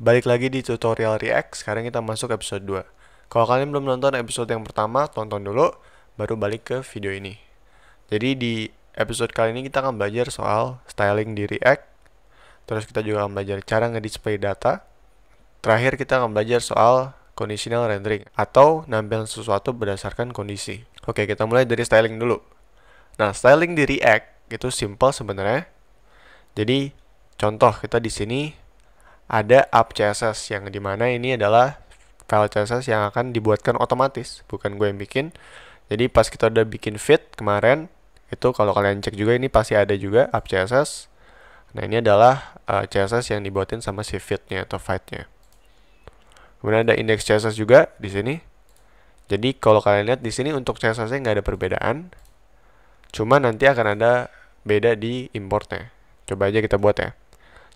Balik lagi di tutorial React, sekarang kita masuk episode 2. Kalau kalian belum nonton episode yang pertama, tonton dulu, baru balik ke video ini. Jadi di episode kali ini kita akan belajar soal styling di React, terus kita juga akan belajar cara nge-display data. Terakhir kita akan belajar soal conditional rendering, atau nampilin sesuatu berdasarkan kondisi. Oke, kita mulai dari styling dulu. Nah, styling di React itu simple sebenarnya. Jadi, contoh kita di sini ada app CSS yang dimana ini adalah file CSS yang akan dibuatkan otomatis, bukan gue yang bikin. Jadi pas kita udah bikin feed kemarin, itu kalau kalian cek juga ini pasti ada juga app CSS. Nah ini adalah CSS yang dibuatin sama si feed-nya atau feed-nya. Kemudian ada index CSS juga di sini. Jadi kalau kalian lihat di sini untuk CSS-nya nggak ada perbedaan, cuma nanti akan ada beda di importnya. Coba aja kita buat ya.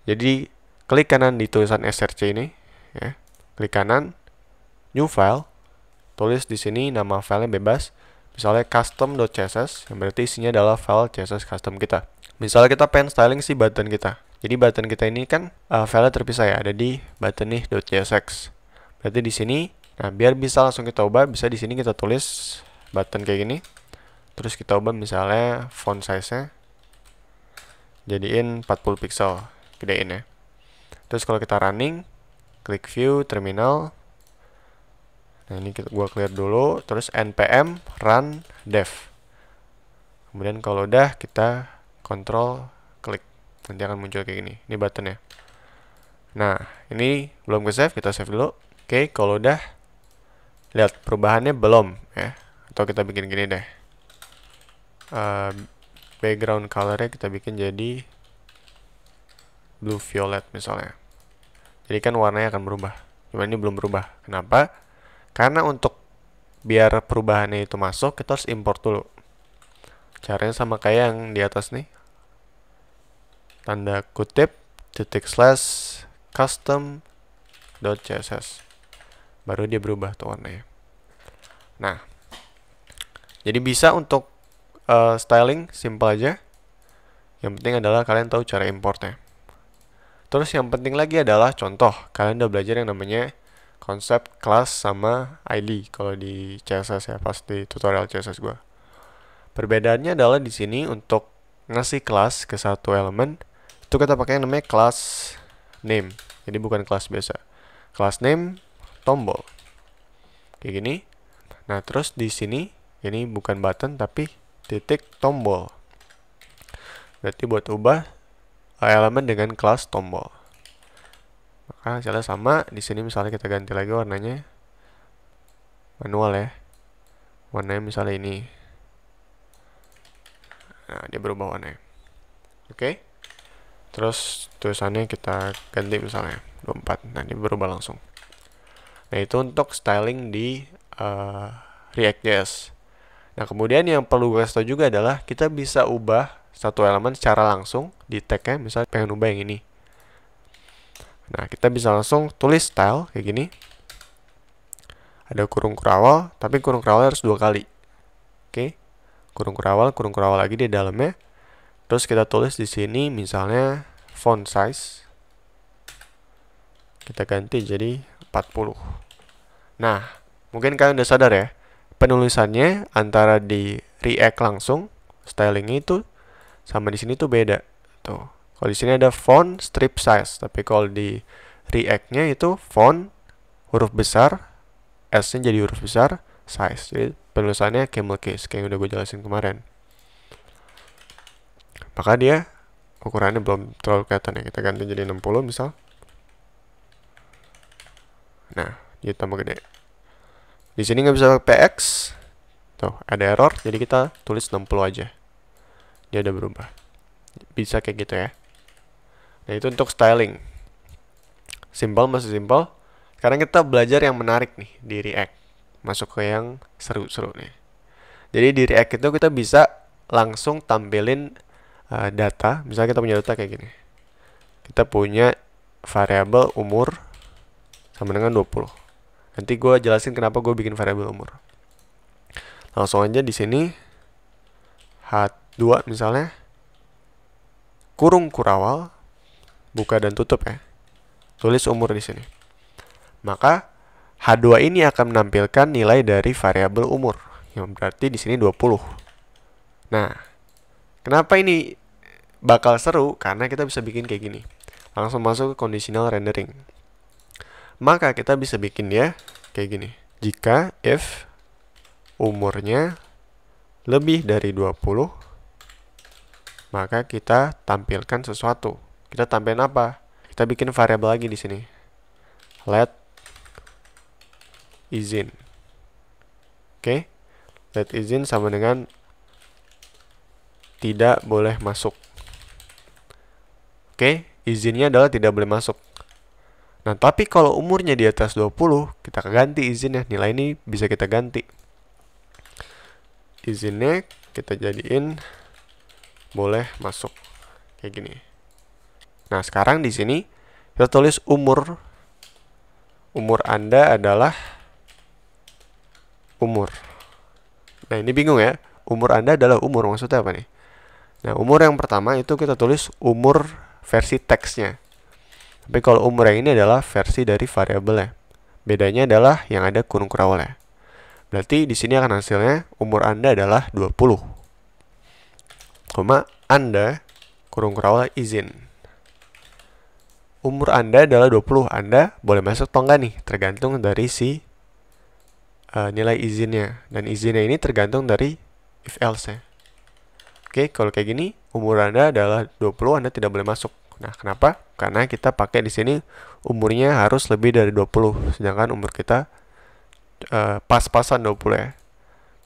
Jadi klik kanan di tulisan src ini, ya. Klik kanan, new file, tulis di sini nama filenya bebas, misalnya custom.css, yang berarti isinya adalah file CSS custom kita. Misalnya kita pengen styling si button kita. Jadi button kita ini kan filenya terpisah ya, ada di button nih .csx. Berarti di sini, nah biar bisa langsung kita ubah, bisa di sini kita tulis button kayak gini. Terus kita ubah misalnya font size-nya jadiin 40 pixel, gedein ya. Terus kalau kita running, klik view terminal. Nah ini gua clear dulu, terus npm run dev. Kemudian kalau udah kita kontrol klik, nanti akan muncul kayak gini. Ini buttonnya. Nah ini belum ke save, kita save dulu. Oke, kalau udah lihat perubahannya belum ya. Atau kita bikin gini deh. Background colornya kita bikin jadi blue violet misalnya. Jadi kan warnanya akan berubah. Cuma ini belum berubah. Kenapa? Karena untuk biar perubahannya itu masuk, kita harus import dulu. Caranya sama kayak yang di atas nih. Tanda kutip, titik slash, custom.css. Baru dia berubah tuh warnanya. Nah, jadi bisa untuk styling, simple aja. Yang penting adalah kalian tahu cara importnya. Terus yang penting lagi adalah contoh, kalian udah belajar yang namanya konsep class sama ID kalau di CSS ya, pas di tutorial CSS gua. Perbedaannya adalah di sini untuk ngasih kelas ke satu elemen, itu kita pakai yang namanya class name. Jadi bukan kelas biasa. Class name tombol. Kayak gini. Nah, terus di sini ini bukan button tapi titik tombol. Berarti buat ubah elemen dengan kelas tombol. Maka hasilnya sama. Di sini misalnya kita ganti lagi warnanya manual ya. Warnanya misalnya ini. Nah, dia berubah warnanya. Oke. Terus tulisannya kita ganti misalnya 24. Nah, dia berubah langsung. Nah, itu untuk styling di React.js. Nah, kemudian yang perlu gue kasih tau juga adalah kita bisa ubah satu elemen secara langsung di tag-nya, misalnya pengen ubah yang ini. Nah, kita bisa langsung tulis style kayak gini. Ada kurung kurawal, tapi kurung kurawal harus 2 kali. Oke. Kurung kurawal lagi di dalamnya. Terus kita tulis di sini misalnya font size. Kita ganti jadi 40. Nah, mungkin kalian udah sadar ya, penulisannya antara di React langsung stylingnya itu sama di sini tuh beda. Tuh. Kalau di sini ada font strip size, tapi kalau di React-nya itu font huruf besar, S-nya jadi huruf besar, size. Jadi penulisannya camel case kayak yang udah gue jelasin kemarin. Maka dia ukurannya belum terlalu kelihatan ya. Kita ganti jadi 60 misal. Nah, dia tambah gede. Di sini nggak bisa pakai PX. Tuh, ada error, jadi kita tulis 60 aja. Dia udah berubah. Bisa kayak gitu ya. Nah, itu untuk styling. Simple, masih simple. Sekarang kita belajar yang menarik nih di React. Masuk ke yang seru-seru nih. Jadi di React itu kita bisa langsung tampilin data. Misalnya kita punya data kayak gini. Kita punya variabel umur sama dengan 20. Nanti gue jelasin kenapa gue bikin variabel umur. Langsung aja di sini H2 misalnya kurung kurawal, buka dan tutup ya. tulis umur di sini. Maka H2 ini akan menampilkan nilai dari variabel umur, yang berarti di sini 20. Nah, kenapa ini bakal seru? Karena kita bisa bikin kayak gini. Langsung masuk ke conditional rendering. Maka kita bisa bikin dia kayak gini. Jika if umurnya lebih dari 20, maka kita tampilkan sesuatu. Kita tampilkan apa? Kita bikin variabel lagi di sini. Let izin. Oke. Let izin sama dengan tidak boleh masuk. Oke, izinnya adalah tidak boleh masuk. Nah, tapi kalau umurnya di atas 20, kita ganti izinnya. Nilai ini bisa kita ganti. Izinnya kita jadiin boleh masuk. Kayak gini. Nah, sekarang di sini kita tulis umur. Umur Anda adalah umur. Nah, ini bingung ya. Umur Anda adalah umur. Maksudnya apa nih? Nah, umur yang pertama itu kita tulis umur versi teksnya. Tapi kalau umur yang ini adalah versi dari variabelnya. Bedanya adalah yang ada kurung kurawalnya. Berarti di sini akan hasilnya umur Anda adalah 20. Koma Anda kurung kurawal izin. Umur Anda adalah 20. Anda boleh masuk atau enggak nih? Tergantung dari si nilai izinnya. Dan izinnya ini tergantung dari if else nya. Oke, kalau kayak gini, umur Anda adalah 20, Anda tidak boleh masuk. Nah, kenapa? Karena kita pakai di sini umurnya harus lebih dari 20, sedangkan umur kita pas-pasan 20 ya.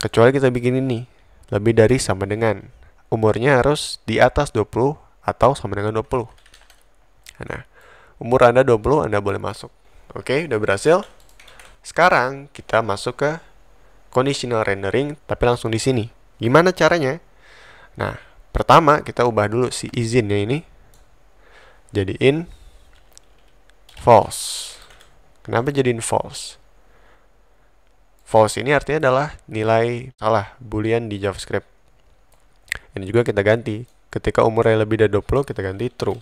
Kecuali kita bikin ini, lebih dari sama dengan. Umurnya harus di atas 20 atau sama dengan 20. Nah, umur Anda 20, Anda boleh masuk. Oke, udah berhasil. Sekarang kita masuk ke conditional rendering, tapi langsung di sini. Gimana caranya? Nah, pertama kita ubah dulu si izinnya ini. Jadiin false. Kenapa jadiin false? False ini artinya adalah nilai salah, boolean di JavaScript. Ini juga kita ganti. Ketika umurnya lebih dari 20, kita ganti true.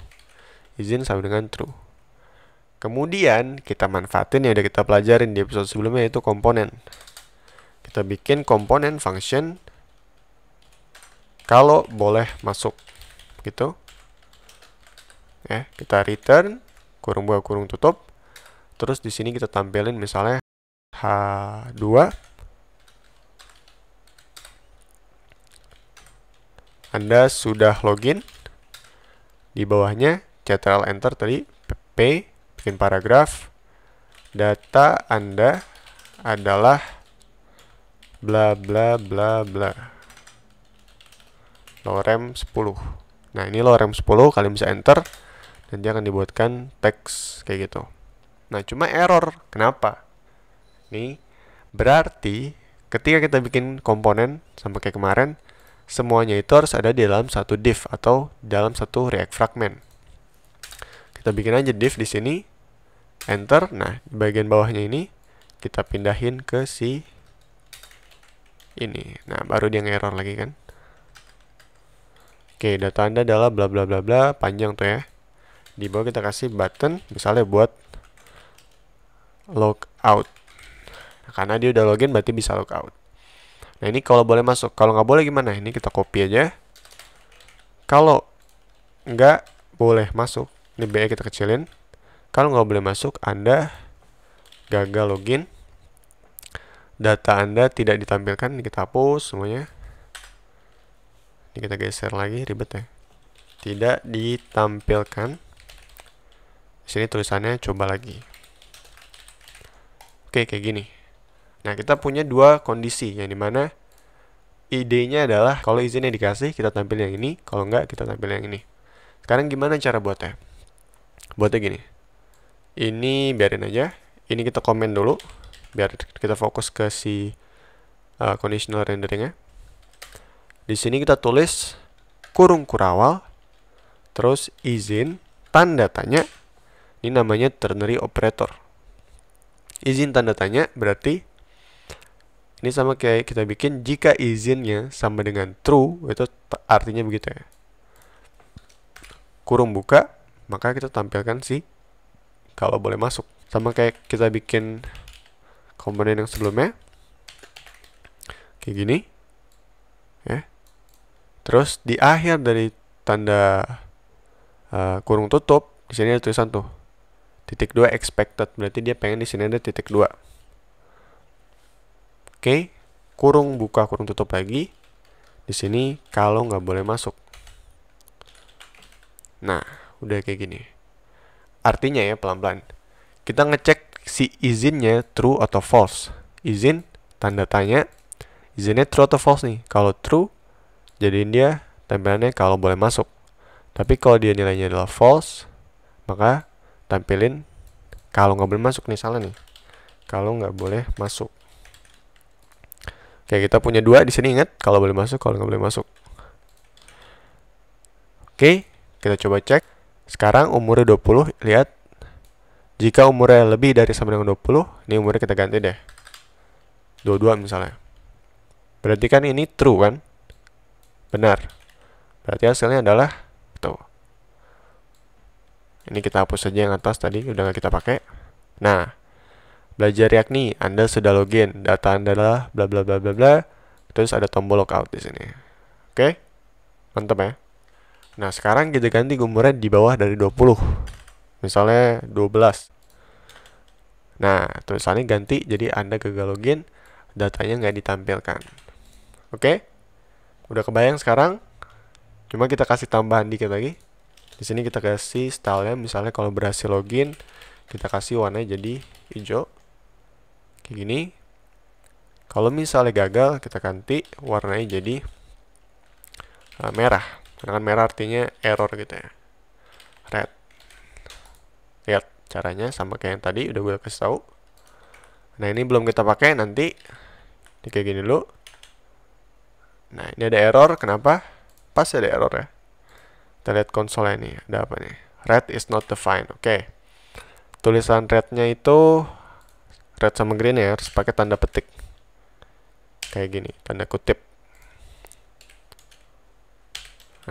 Izin sama dengan true. Kemudian kita manfaatin yang udah kita pelajarin di episode sebelumnya, yaitu komponen. Kita bikin komponen function kalau boleh masuk gitu. Ya, kita return kurung buka kurung tutup. Terus di sini kita tampilin misalnya H2 Anda sudah login. Di bawahnya Ctrl Enter tadi P, bikin paragraf. Data Anda adalah bla bla bla bla. Lorem 10. Nah, ini lorem 10, kalian bisa enter dan dia akan dibuatkan teks kayak gitu. Nah, cuma error. Kenapa? Nih, berarti ketika kita bikin komponen sama kayak kemarin, semuanya itu harus ada di dalam satu div atau dalam satu React fragment. Kita bikin aja div di sini, enter. Nah, di bagian bawahnya ini kita pindahin ke si ini. Nah, baru dia nge-error lagi kan. Oke, data Anda adalah bla bla bla bla, panjang tuh ya. Di bawah kita kasih button misalnya buat logout. Nah, karena dia udah login berarti bisa logout. Nah, ini kalau boleh masuk. Kalau nggak boleh gimana? Ini kita copy aja. Kalau nggak boleh masuk, ini B kita kecilin. Kalau nggak boleh masuk, Anda gagal login. Data Anda tidak ditampilkan. Ini kita hapus semuanya. Ini kita geser lagi, ribet ya. Tidak ditampilkan. Sini tulisannya coba lagi. Oke, kayak gini. Nah, kita punya dua kondisi, yang dimana idenya adalah kalau izinnya dikasih, kita tampil yang ini. Kalau enggak, kita tampil yang ini. Sekarang gimana cara buatnya? Buatnya gini. Ini biarin aja. Ini kita komen dulu, biar kita fokus ke si conditional renderingnya. Di sini kita tulis kurung kurawal, terus izin, tanda tanya. Ini namanya ternary operator. Izin tanda tanya berarti ini sama kayak kita bikin jika izinnya sama dengan true, itu artinya begitu ya. Kurung buka, maka kita tampilkan si kalau boleh masuk. Sama kayak kita bikin komponen yang sebelumnya. Kayak gini. Ya. Terus di akhir dari tanda kurung tutup, di sini ada tulisan tuh. Titik 2 expected, berarti dia pengen di sini ada titik 2. Oke, kurung buka kurung tutup lagi. Di sini kalau nggak boleh masuk. Nah, udah kayak gini. Artinya ya pelan-pelan. Kita ngecek si izinnya true atau false. Izin tanda tanya. Izinnya true atau false nih. Kalau true, jadiin dia tampilannya kalau boleh masuk. Tapi kalau dia nilainya adalah false, maka tampilin kalau nggak boleh masuk nih, salah nih. Kalau nggak boleh masuk. Oke, kita punya dua di sini, ingat kalau boleh masuk, kalau nggak boleh masuk. Oke, kita coba cek. Sekarang umurnya 20, lihat. Jika umurnya lebih dari sama dengan 20, ini umurnya kita ganti deh. 22 misalnya. Berarti kan ini true kan? Benar. Berarti hasilnya adalah tuh. Ini kita hapus saja yang atas tadi, udah nggak kita pakai. Nah, belajar React nih, Anda sudah login, data Anda adalah bla bla bla bla bla. Terus ada tombol logout di sini. Oke? Mantap ya. Nah, sekarang kita ganti umurnya di bawah dari 20. Misalnya 12. Nah, tulisannya ganti jadi Anda gagal login, datanya nggak ditampilkan. Oke? Udah kebayang sekarang? Cuma kita kasih tambahan dikit lagi. Di sini kita kasih stylenya, misalnya kalau berhasil login, kita kasih warnanya jadi hijau. Kayak gini. Kalau misalnya gagal, kita ganti warnanya jadi merah. Karena kan merah artinya error gitu ya. Red. Lihat caranya sama kayak yang tadi udah gue kasih tahu. Nah, ini belum kita pakai, nanti ini kayak gini dulu. Nah, ini ada error, kenapa? Pas ada error ya. Kita lihat konsolnya nih, ada apa nih? Red is not defined. Oke. Tulisan rednya itu red sama green ya, harus pakai tanda petik. Kayak gini, tanda kutip.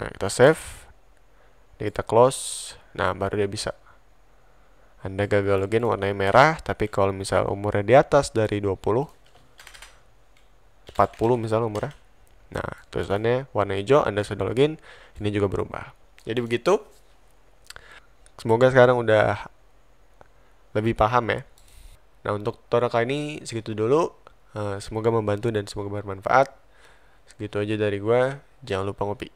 Nah, kita save. Ini kita close. Nah, baru dia bisa. Anda gagal login warnanya merah, tapi kalau misal umurnya di atas dari 20, 40 misalnya umurnya. Nah, tulisannya warna hijau, Anda sudah login, ini juga berubah. Jadi begitu. Semoga sekarang udah lebih paham ya. Nah, untuk tutorial kali ini segitu dulu. Semoga membantu dan semoga bermanfaat. Segitu aja dari gue. Jangan lupa ngopi.